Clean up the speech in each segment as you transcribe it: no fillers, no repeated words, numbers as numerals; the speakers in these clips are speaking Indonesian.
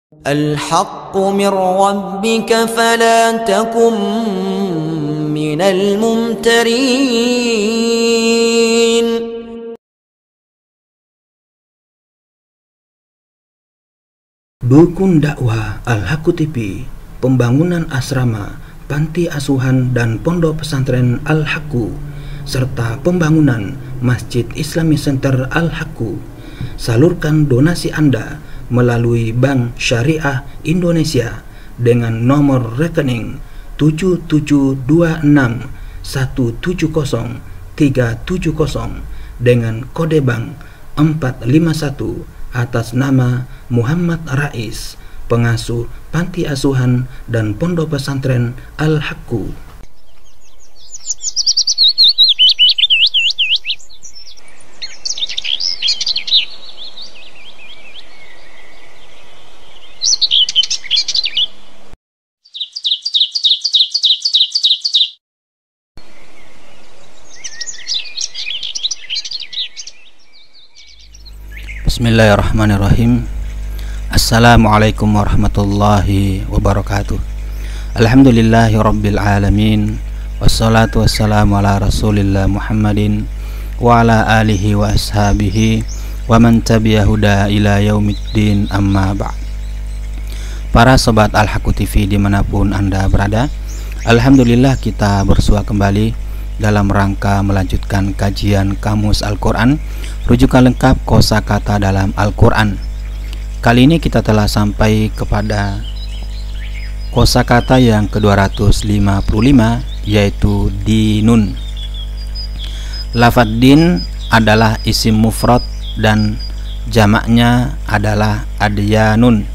الحق من ربك فلا تكن من الممترين. Dukun dakwah Al-Haqqu TV, pembangunan asrama, panti asuhan dan pondok pesantren Al-Haqqu, serta pembangunan Masjid Islami Center Al-Haqqu. Salurkan donasi Anda melalui Bank Syariah Indonesia dengan nomor rekening 7726170370 dengan kode bank 451 atas nama Muhammad Rais, pengasuh panti asuhan dan pondok pesantren Al-Haqqu. Bismillahirrahmanirrahim. Assalamualaikum warahmatullahi wabarakatuh. Alhamdulillahi rabbil alamin. Wassalatu wassalamu ala rasulillah Muhammadin wa ala alihi wa ashabihi wa man tabi'ahuda ila yaumiddin, amma ba'd. Para sobat Al-Haqqu TV dimanapun Anda berada, alhamdulillah kita bersua kembali dalam rangka melanjutkan kajian Kamus Al-Quran, rujukan lengkap kosakata dalam Al-Quran. Kali ini kita telah sampai kepada kosakata yang ke-255, yaitu dinun. Lafaz din adalah isim mufrad dan jamaknya adalah adyanun.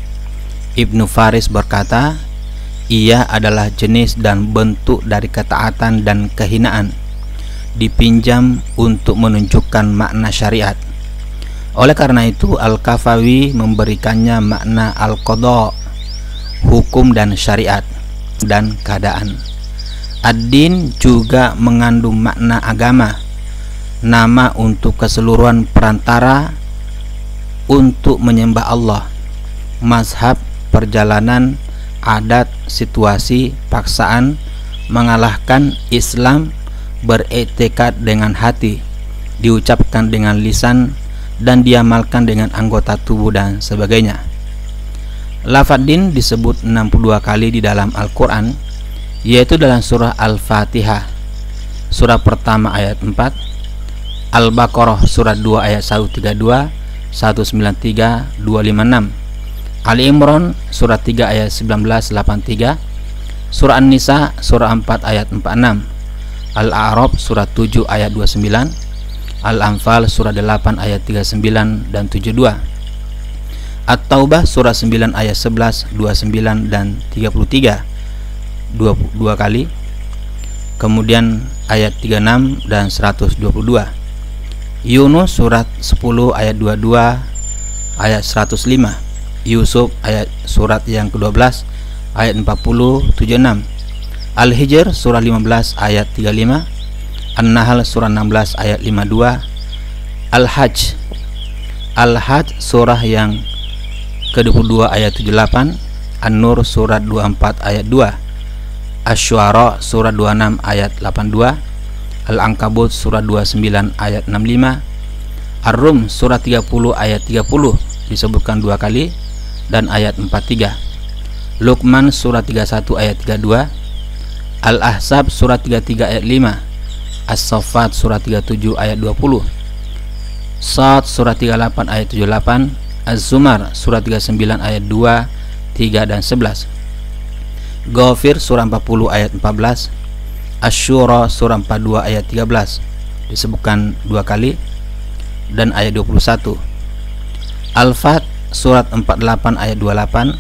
Ibnu Faris berkata, ia adalah jenis dan bentuk dari ketaatan dan kehinaan, dipinjam untuk menunjukkan makna syariat. Oleh karena itu Al-Kafawi memberikannya makna al-qadha, hukum dan syariat dan keadaan. Ad-din juga mengandung makna agama, nama untuk keseluruhan perantara untuk menyembah Allah, mazhab, perjalanan, adat, situasi, paksaan, mengalahkan Islam, beriktikad dengan hati, diucapkan dengan lisan, dan diamalkan dengan anggota tubuh dan sebagainya. Lafaz din disebut 62 kali di dalam Al-Quran, yaitu dalam surah Al-Fatihah, surah pertama ayat 4, Al-Baqarah surah 2 ayat 132, 193, 256, Ali Imran surah 3 ayat 1983, surah An-Nisa surah 4 ayat 46, Al-A'raf surah 7 ayat 29, Al-Anfal surah 8 ayat 39 dan 72, At-Taubah surah 9 ayat 11, 29 dan 33 22 kali, kemudian ayat 36 dan 122, Yunus surat 10 ayat 22 ayat 105, Yusuf ayat surat yang ke-12 ayat 40 76, Al-Hijr surah 15 ayat 35, An-Nahl surah 16 ayat 52, Al-Hajj surah yang ke-22 ayat 78, An-Nur surat 24 ayat 2, Asy-Syu'ara surah 26 ayat 82, Al-Ankabut surah 29 ayat 65, Ar-Rum surah 30 ayat 30 disebutkan 2 kali dan ayat 43, Luqman surah 31 ayat 32, Al-Ahzab surah 33 ayat 5, As-Saffat surah 37 ayat 20, Sad surah 38 ayat 78, Az-Zumar surah 39 ayat 2, 3 dan 11, Ghafir surah 40 ayat 14, Asy-Syura surah 42 ayat 13 disebutkan 2 kali dan ayat 21, Al-Fat surat 48 ayat 28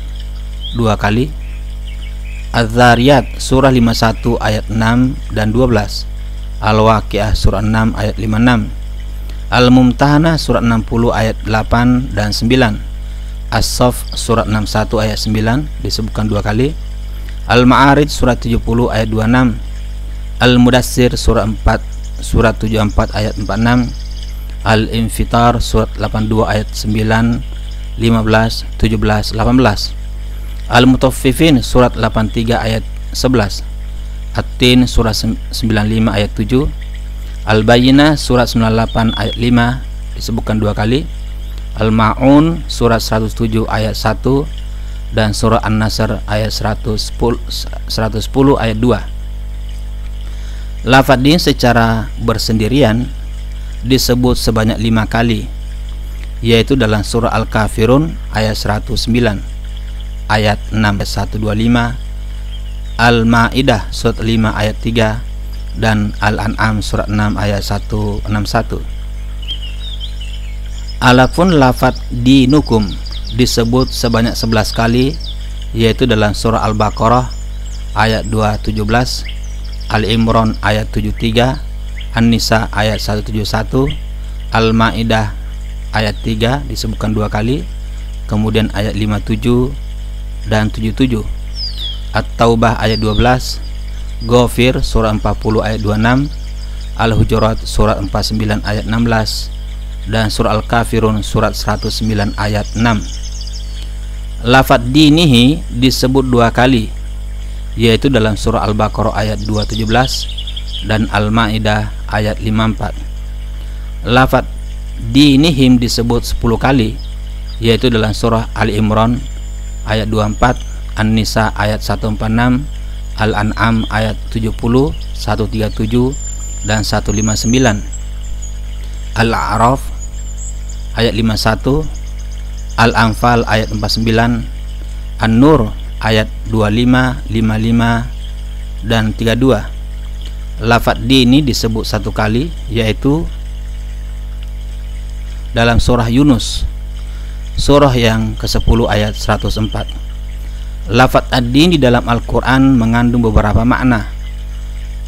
2 kali, Az-Zariyat surah 51 ayat 6 dan 12, Al-Waqiah surah 6 ayat 56, Al-Mumtahanah surat 60 ayat 8 dan 9, As-Saff surat 61 ayat 9 disebutkan 2 kali, Al-Ma'arij surat 70 ayat 26, Al-Mudassir surat 74 ayat 46, Al-Infitar surat 82 ayat 9, 15, 17, 18. Al-Mutaffifin surat 83 ayat 11, At-Tin surat 95 ayat 7, Al-Bayyinah surat 98 ayat 5 disebutkan 2 kali, Al-Ma'un surat 107 ayat 1, dan surah An-Nasr ayat 110 ayat 2. Lafadz din secara bersendirian disebut sebanyak 5 kali, yaitu dalam surah Al-Kafirun ayat 109, ayat 6 125, Al-Ma'idah surat 5 ayat 3, dan Al-An'am surat 6 ayat 161. Adapun lafadz dinukum disebut sebanyak 11 kali, yaitu dalam surah Al-Baqarah ayat 217, Al-Imran ayat 73, An-Nisa ayat 171, Al-Ma'idah ayat 3 disebutkan 2 kali, kemudian ayat 57 dan 77, At-Taubah ayat 12, Ghafir surah 40 ayat 26, Al-Hujurat surat 49 ayat 16, dan surah Al-Kafirun surat 109 ayat 6. Lafadz dinihi disebut 2 kali, yaitu dalam surah Al-Baqarah ayat 217 dan Al-Ma'idah ayat 54. Lafadz dinihim disebut 10 kali, yaitu dalam surah Al-Imran ayat 24, An-Nisa ayat 146, Al-An'am ayat 70, 137 dan 159, Al-A'raf ayat 51, Al-Anfal ayat 49, An-Nur ayat 25, 55 dan 32. Lafadz di ini disebut 1 kali, yaitu dalam surah Yunus, surah yang ke-10 ayat 104. Lafadz ad-din di dalam Al-Quran mengandung beberapa makna.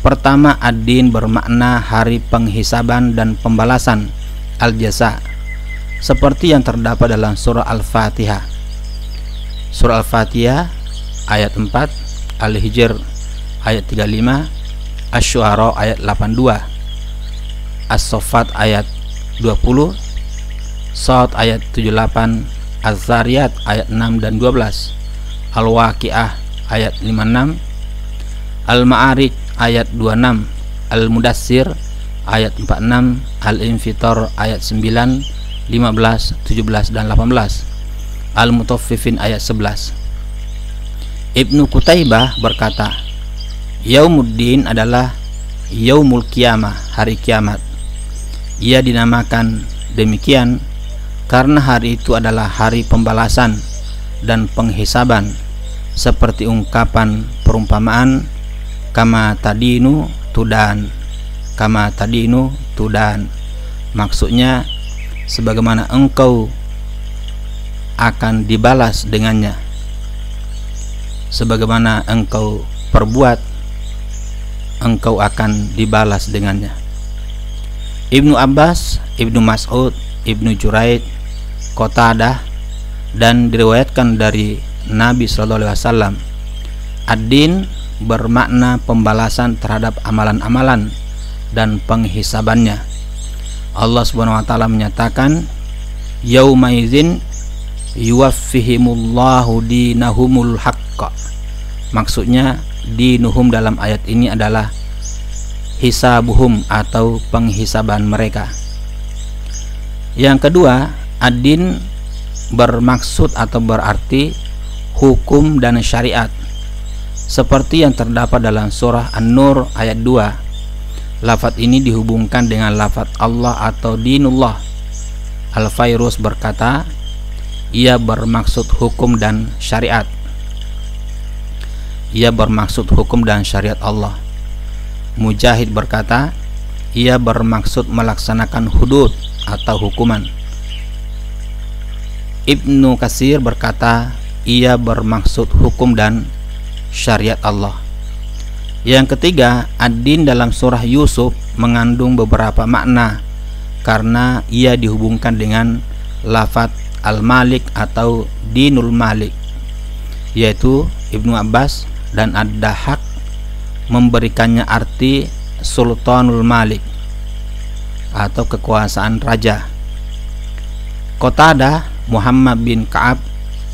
Pertama, ad-din bermakna hari penghisaban dan pembalasan, al-jaza, seperti yang terdapat dalam surah Al-Fatihah. Surah Al-Fatihah ayat 4, Al-Hijr ayat 35, Asy-Syu'ara ayat 82, As-Saffat ayat 20, Shad ayat 78, Az-Zariyat ayat 6 dan 12, Al-Waqi'ah ayat 56, Al-Ma'arij ayat 26, Al-Mudassir ayat 46, Al-Infitar ayat 9, 15, 17 dan 18, Al-Mutaffifin ayat 11. Ibnu Qutaibah berkata, Yaumuddin adalah Yaumul Qiyamah, hari kiamat. Ia dinamakan demikian karena hari itu adalah hari pembalasan dan penghisaban, seperti ungkapan perumpamaan kama tadinu tudan, kama tadinu tudan. Maksudnya sebagaimana engkau akan dibalas dengannya, sebagaimana engkau perbuat engkau akan dibalas dengannya. Ibnu Abbas, Ibnu Mas'ud, Ibnu Juraid, Qatadah, dan diriwayatkan dari Nabi SAW, ad-din bermakna pembalasan terhadap amalan-amalan dan penghisabannya. Allah Subhanahu wa taala menyatakan, Yaumaizin yuwaffihimullahu dinahumul haqqa. Maksudnya dinuhum dalam ayat ini adalah hisabuhum atau penghisaban mereka. Yang kedua, ad-din bermaksud atau berarti hukum dan syariat, seperti yang terdapat dalam surah An-Nur ayat 2. Lafadz ini dihubungkan dengan lafadz Allah atau dinullah. Al-Fairuz berkata, ia bermaksud hukum dan syariat. Ia bermaksud hukum dan syariat Allah. Mujahid berkata, ia bermaksud melaksanakan hudud atau hukuman. Ibnu Katsir berkata, ia bermaksud hukum dan syariat Allah. Yang ketiga, ad-din dalam surah Yusuf mengandung beberapa makna karena ia dihubungkan dengan lafadz al-Malik atau dinul Malik, yaitu Ibnu Abbas dan Ad-Dahhak memberikannya arti Sultanul Malik atau kekuasaan raja. Qatadah Muhammad bin Ka'ab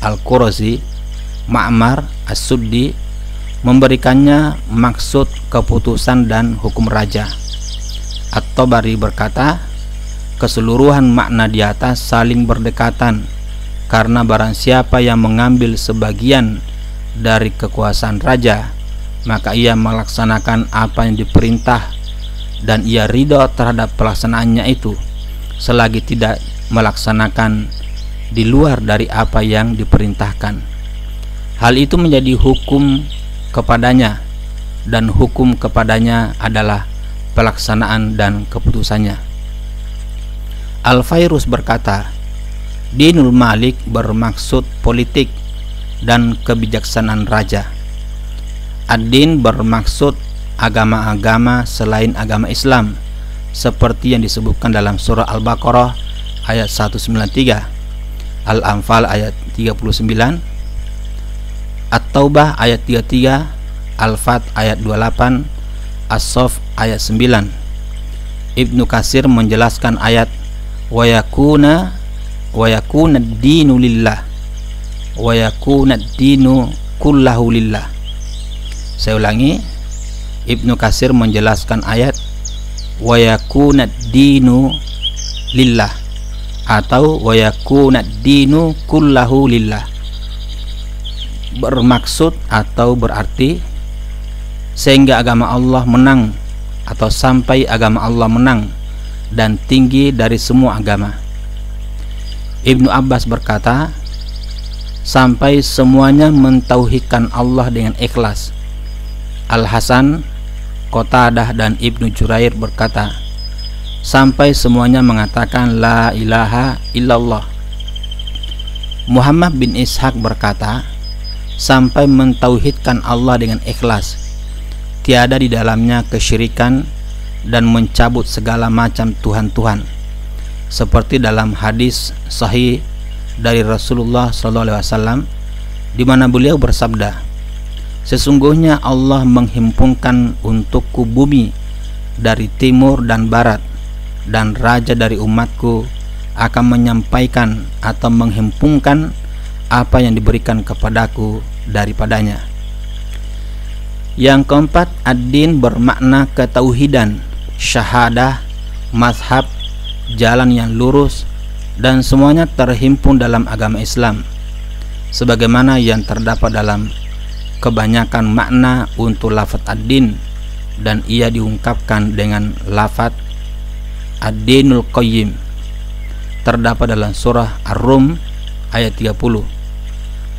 Al-Qurazi Ma'mar As-Suddi memberikannya maksud keputusan dan hukum raja. At-Tabari berkata, keseluruhan makna di atas saling berdekatan, karena barang siapa yang mengambil sebagian dari kekuasaan raja, maka ia melaksanakan apa yang diperintah dan ia ridho terhadap pelaksanaannya itu, selagi tidak melaksanakan di luar dari apa yang diperintahkan. Hal itu menjadi hukum kepadanya, dan hukum kepadanya adalah pelaksanaan dan keputusannya. Al-Fairuz berkata, Dinul Malik bermaksud politik dan kebijaksanaan raja. Ad-Din bermaksud agama-agama selain agama Islam, seperti yang disebutkan dalam surah Al-Baqarah ayat 193, Al-Anfal ayat 39, At-Taubah ayat 33, Al-Fat ayat 28, As-Saff ayat 9. Ibnu Katsir menjelaskan ayat wa yakuna ad-dinu lillah wa yakuna ad-dinu kullahu lillah. Saya ulangi, Ibnu Katsir menjelaskan ayat wa yakuna ad-dinu lillah atau wa yakuna ad-dinu kullahu lillah, bermaksud atau berarti sehingga agama Allah menang atau sampai agama Allah menang dan tinggi dari semua agama. Ibnu Abbas berkata, sampai semuanya mentauhidkan Allah dengan ikhlas. Al-Hasan, Qatadah dan Ibnu Jurair berkata, sampai semuanya mengatakan la ilaha illallah. Muhammad bin Ishaq berkata, sampai mentauhidkan Allah dengan ikhlas, tiada di dalamnya kesyirikan dan mencabut segala macam Tuhan-Tuhan, seperti dalam hadis sahih dari Rasulullah SAW, di mana beliau bersabda, sesungguhnya Allah menghimpunkan untukku bumi dari timur dan barat, dan raja dari umatku akan menyampaikan atau menghimpunkan apa yang diberikan kepadaku daripadanya. Yang keempat, ad-din bermakna ketauhidan, syahadah, mazhab, jalan yang lurus, dan semuanya terhimpun dalam agama Islam, sebagaimana yang terdapat dalam kebanyakan makna untuk lafaz ad-din, dan ia diungkapkan dengan lafaz ad-dinul qayyim, terdapat dalam surah Ar-Rum ayat 30.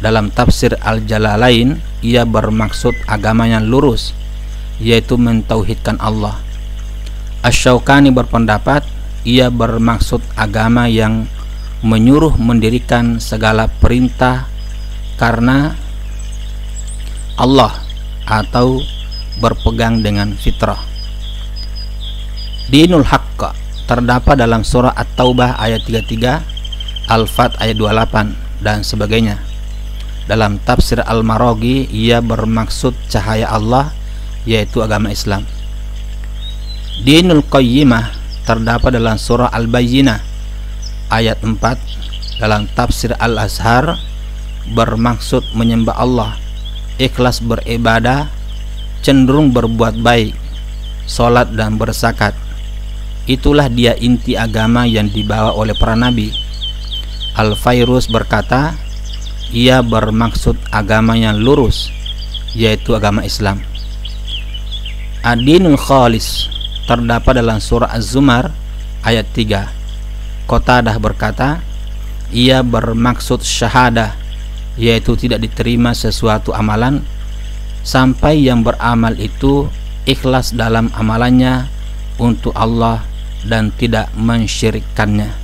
Dalam tafsir Al-Jalalain, ia bermaksud agama yang lurus, yaitu mentauhidkan Allah. Asy-Syaukani berpendapat ia bermaksud agama yang menyuruh mendirikan segala perintah karena Allah atau berpegang dengan fitrah. Dinul Haqq terdapat dalam surah At-Taubah ayat 33, Al-Fat ayat 28 dan sebagainya. Dalam tafsir Al-Maraghi, ia bermaksud cahaya Allah, yaitu agama Islam. Dinul Qayyimah terdapat dalam surah Al-Bayyinah ayat 4. Dalam tafsir Al-Azhar, bermaksud menyembah Allah, ikhlas beribadah, cenderung berbuat baik, sholat dan berzakat. Itulah dia inti agama yang dibawa oleh para nabi. Al-Fairuz berkata, ia bermaksud agama yang lurus, yaitu agama Islam. Ad-dinul khalis terdapat dalam surah Az-Zumar ayat 3. Qatadah berkata, ia bermaksud syahadah, yaitu tidak diterima sesuatu amalan sampai yang beramal itu ikhlas dalam amalannya untuk Allah dan tidak mensyirikkannya.